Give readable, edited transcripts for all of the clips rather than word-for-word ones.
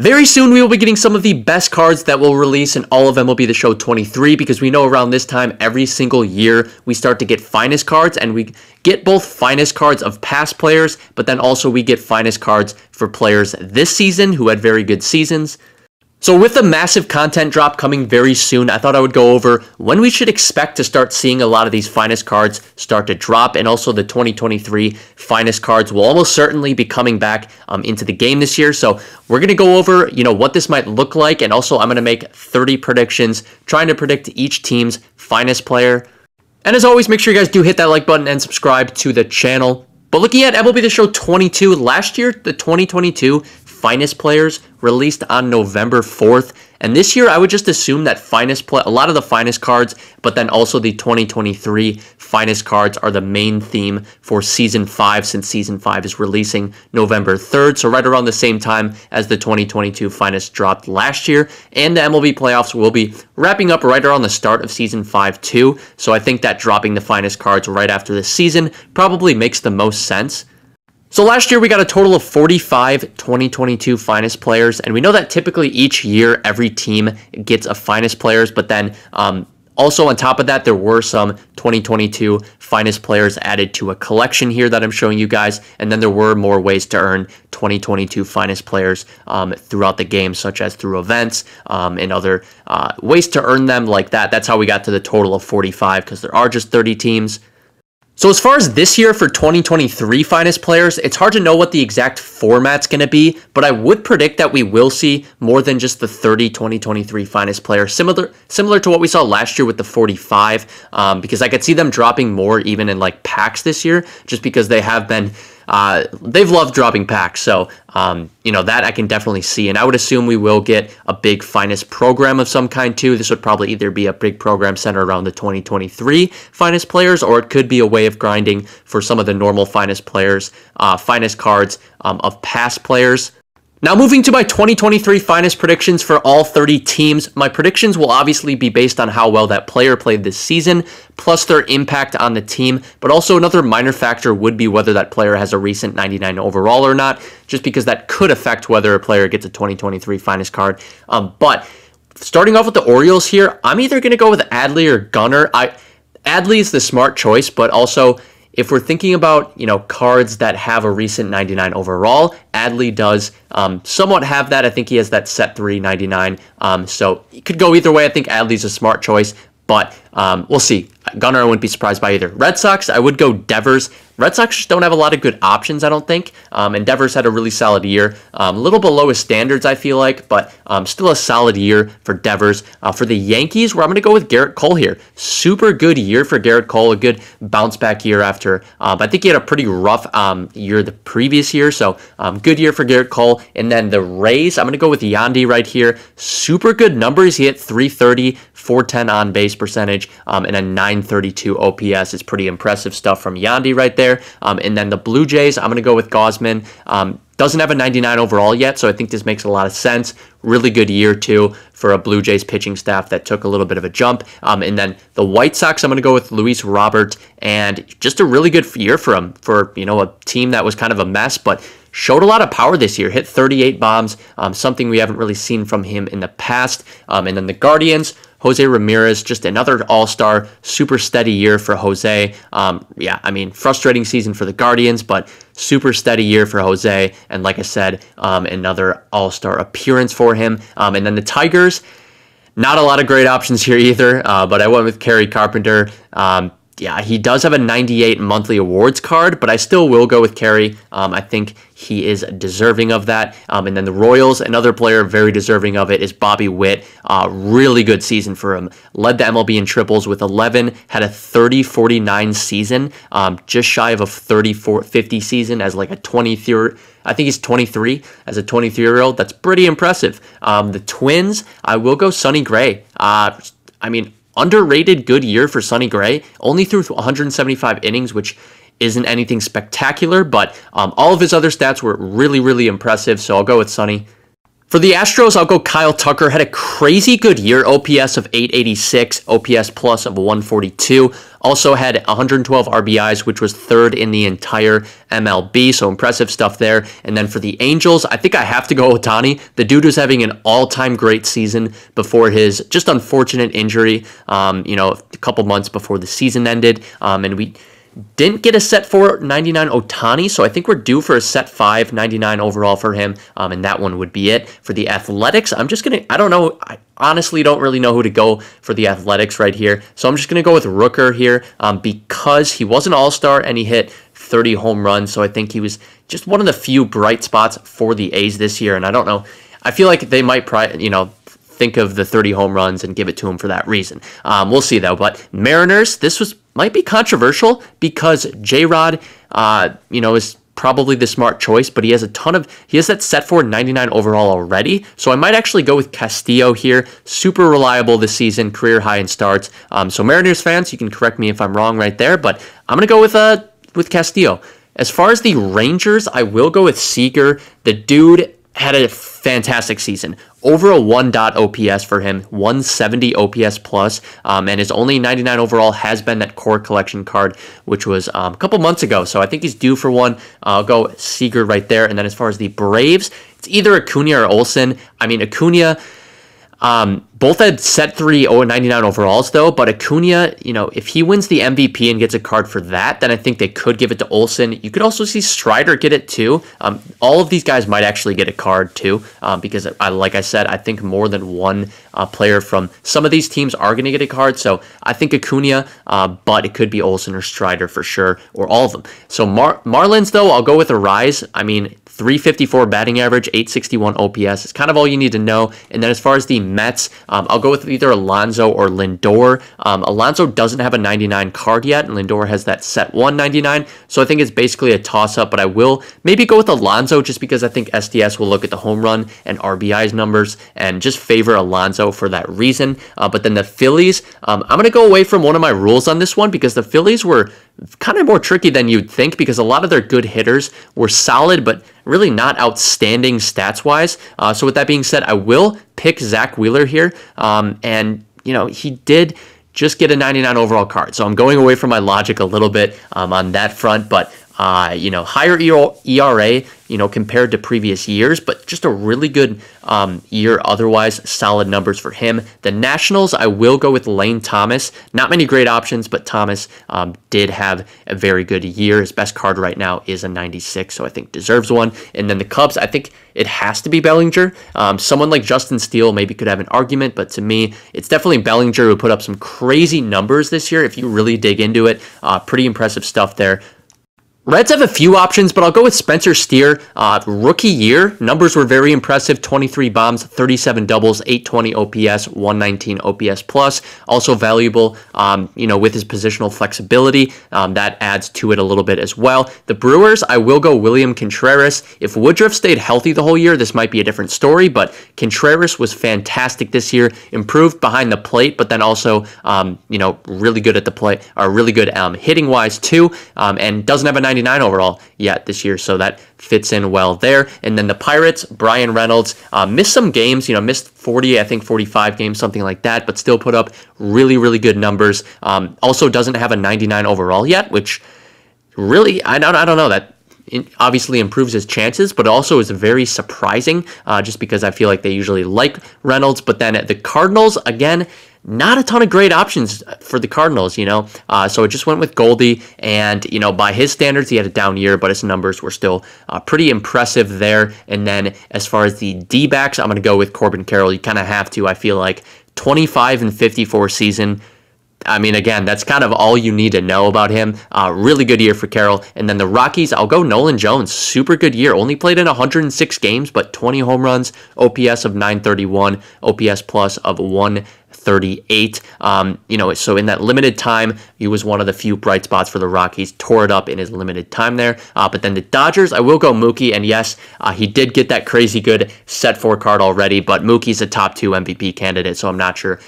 Very soon we will be getting some of the best cards that will release in all of MLB The Show 23, because we know around this time every single year we start to get finest cards, and we get both finest cards of past players, but then also we get finest cards for players this season who had very good seasons. So with the massive content drop coming very soon, I thought I would go over when we should expect to start seeing a lot of these finest cards start to drop, and also the 2023 finest cards will almost certainly be coming back into the game this year. So we're going to go over, what this might look like, and also I'm going to make 30 predictions, trying to predict each team's finest player. And as always, make sure you guys do hit that like button and subscribe to the channel. But looking at MLB The Show 22, last year, the 2022 finest players released on November 4th. And this year, I would just assume that a lot of the finest cards, but then also the 2023 finest cards are the main theme for Season 5, since Season 5 is releasing November 3rd. So right around the same time as the 2022 finest dropped last year. And the MLB playoffs will be wrapping up right around the start of Season 5 too. So I think that dropping the finest cards right after the season probably makes the most sense. So last year we got a total of 45 2022 finest players, and we know that typically each year every team gets a finest players, but then also on top of that there were some 2022 finest players added to a collection here that I'm showing you guys, and then there were more ways to earn 2022 finest players throughout the game, such as through events and other ways to earn them like that. That's how we got to the total of 45, because there are just 30 teams. So as far as this year for 2023 finest players, it's hard to know what the exact format's going to be, but I would predict that we will see more than just the 30 2023 finest players, similar to what we saw last year with the 45, because I could see them dropping more even in like packs this year, just because they have been they've loved dropping packs. So, that I can definitely see. And I would assume we will get a big finest program of some kind too. This would probably either be a big program centered around the 2023 finest players, or it could be a way of grinding for some of the normal finest players, finest cards of past players. Now moving to my 2023 finest predictions for all 30 teams. My predictions will obviously be based on how well that player played this season, plus their impact on the team, but also another minor factor would be whether that player has a recent 99 overall or not, just because that could affect whether a player gets a 2023 finest card. But starting off with the Orioles here, I'm either going to go with Adley or Gunnar. Adley is the smart choice, but also if we're thinking about, cards that have a recent 99 overall, Adley does somewhat have that. I think he has that set 3 99. So it could go either way. I think Adley's a smart choice, but we'll see. Gunnar, I wouldn't be surprised by either. Red Sox, I would go Devers. Red Sox just don't have a lot of good options, I don't think. And Devers had a really solid year. A little below his standards, I feel like, but still a solid year for Devers. For the Yankees, I'm going to go with Garrett Cole here. Super good year for Garrett Cole. A good bounce back year after. I think he had a pretty rough year the previous year. So good year for Garrett Cole. And then the Rays, I'm going to go with Yandy right here. Super good numbers. He hit 330, 410 on base percentage, and a 932 OPS. It's pretty impressive stuff from Yandy right there. And then the Blue Jays, I'm going to go with Gausman. Doesn't have a 99 overall yet, so I think this makes a lot of sense. Really good year, too, for a Blue Jays pitching staff that took a little bit of a jump. And then the White Sox, I'm going to go with Luis Robert, and just a really good year for him, for, a team that was kind of a mess, but showed a lot of power this year. Hit 38 bombs, something we haven't really seen from him in the past. And then the Guardians, Jose Ramirez, just another all-star, super steady year for Jose. Frustrating season for the Guardians, but super steady year for Jose. And like I said, another all-star appearance for him. And then the Tigers, not a lot of great options here either, but I went with Kerry Carpenter. He does have a 98 monthly awards card, but I still will go with Kerry. I think he is deserving of that. And then the Royals, another player very deserving of it is Bobby Witt. Really good season for him. Led the MLB in triples with 11, had a 30-49 season, just shy of a 30-50 season as like a 23. I think he's 23 as a 23-year-old. That's pretty impressive. The Twins, I will go Sonny Gray. Underrated good year for Sonny Gray. Only threw 175 innings, which isn't anything spectacular, but all of his other stats were really, really impressive, so I'll go with Sonny. For the Astros, I'll go Kyle Tucker. Had a crazy good year. OPS of 886, OPS plus of 142. Also had 112 RBIs, which was third in the entire MLB. So impressive stuff there. And then for the Angels, I think I have to go Ohtani. The dude was having an all-time great season before his just unfortunate injury, a couple months before the season ended. And we didn't get a set 4 99 Ohtani, so I think we're due for a set 5 99 overall for him, and that one would be it. For the Athletics, I don't know, I honestly don't really know who to go for the Athletics right here, so I'm just going to go with Rooker here because he was an all-star and he hit 30 home runs, so I think he was just one of the few bright spots for the A's this year, and I don't know, I feel like they might think of the 30 home runs and give it to him for that reason. We'll see though. But Mariners, might be controversial because J-Rod, is probably the smart choice, but he has that set for 99 overall already. So I might actually go with Castillo here. Super reliable this season, career high in starts. So Mariners fans, you can correct me if I'm wrong right there, but I'm gonna go with Castillo. As far as the Rangers, I will go with Seager. The dude had a fantastic season. Over a 1 OPS for him, 170 OPS plus, and his only 99 overall has been that core collection card, which was a couple months ago. So I think he's due for one. I'll go Seager right there. And then as far as the Braves, it's either Acuna or Olsen. I mean, Acuna, both had set 3 99 overalls though, but Acuna, if he wins the MVP and gets a card for that, then I think they could give it to Olsen. You could also see Strider get it too. All of these guys might actually get a card too, because like I said, I think more than one player from some of these teams are going to get a card. So I think Acuna, but it could be Olsen or Strider for sure, or all of them. So Marlins though, I'll go with a rise. I mean, 354 batting average, 861 OPS. It's kind of all you need to know. And then as far as the Mets, I'll go with either Alonso or Lindor. Alonso doesn't have a 99 card yet, and Lindor has that set 199. So I think it's basically a toss-up, but I will maybe go with Alonso just because I think SDS will look at the home run and RBIs numbers and just favor Alonso for that reason. But then the Phillies, I'm going to go away from one of my rules on this one because the Phillies were kind of more tricky than you'd think because a lot of their good hitters were solid, but really not outstanding stats-wise. So with that being said, I will pick Zach Wheeler here. And, he did just get a 99 overall card. So I'm going away from my logic a little bit on that front, but higher ERA, compared to previous years, but just a really good year otherwise. Solid numbers for him. The Nationals, I will go with Lane Thomas. Not many great options, but Thomas did have a very good year. His best card right now is a 96, so I think deserves one. And then the Cubs, I think it has to be Bellinger. Someone like Justin Steele maybe could have an argument, but to me, it's definitely Bellinger who put up some crazy numbers this year. If you really dig into it, pretty impressive stuff there. Reds have a few options, but I'll go with Spencer Steer. Rookie year, numbers were very impressive. 23 bombs, 37 doubles, 820 OPS, 119 OPS plus. Also valuable, with his positional flexibility. That adds to it a little bit as well. The Brewers, I will go William Contreras. If Woodruff stayed healthy the whole year, this might be a different story, but Contreras was fantastic this year. Improved behind the plate, but then also, really good at the plate, or really good hitting-wise too, and doesn't have a 99 overall yet this year, so that fits in well there. And then the Pirates, Brian Reynolds, missed some games, missed 40, I think 45 games, something like that, but still put up really, really good numbers. Also doesn't have a 99 overall yet, which really, I don't know, that obviously improves his chances, but also is very surprising, just because I feel like they usually like Reynolds. But then at the Cardinals, again, not a ton of great options for the Cardinals, so it just went with Goldie, and, by his standards, he had a down year, but his numbers were still pretty impressive there. And then as far as the D-backs, I'm going to go with Corbin Carroll. You kind of have to, I feel like, 25 and 54 season. I mean, again, that's kind of all you need to know about him. Really good year for Carroll. And then the Rockies, I'll go Nolan Jones. Super good year. Only played in 106 games, but 20 home runs, OPS of 931, OPS plus of 138. So in that limited time, he was one of the few bright spots for the Rockies. Tore it up in his limited time there. But then the Dodgers, I will go Mookie. And yes, he did get that crazy good set 4 card already, but Mookie's a top 2 MVP candidate, so I'm not sure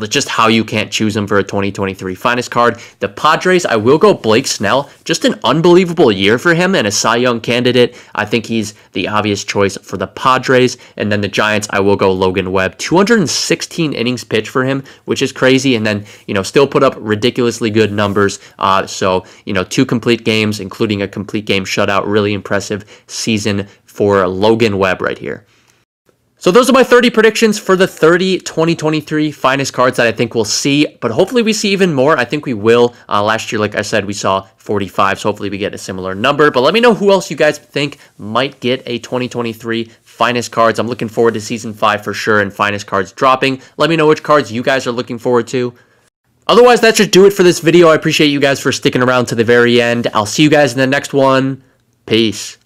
just how you can't choose him for a 2023 finest card. The Padres, I will go Blake Snell. Just an unbelievable year for him and a Cy Young candidate. I think he's the obvious choice for the Padres. And then the Giants, I will go Logan Webb. 216 innings pitched for him, which is crazy. And then, still put up ridiculously good numbers. So, 2 complete games, including a complete game shutout. Really impressive season for Logan Webb right here. So those are my 30 predictions for the 30 2023 finest cards that I think we'll see, but hopefully we see even more. I think we will. Last year, like I said, we saw 45, so hopefully we get a similar number. But let me know who else you guys think might get a 2023 finest cards. I'm looking forward to Season 5 for sure and finest cards dropping. Let me know which cards you guys are looking forward to. Otherwise, that should do it for this video. I appreciate you guys for sticking around to the very end. I'll see you guys in the next one. Peace.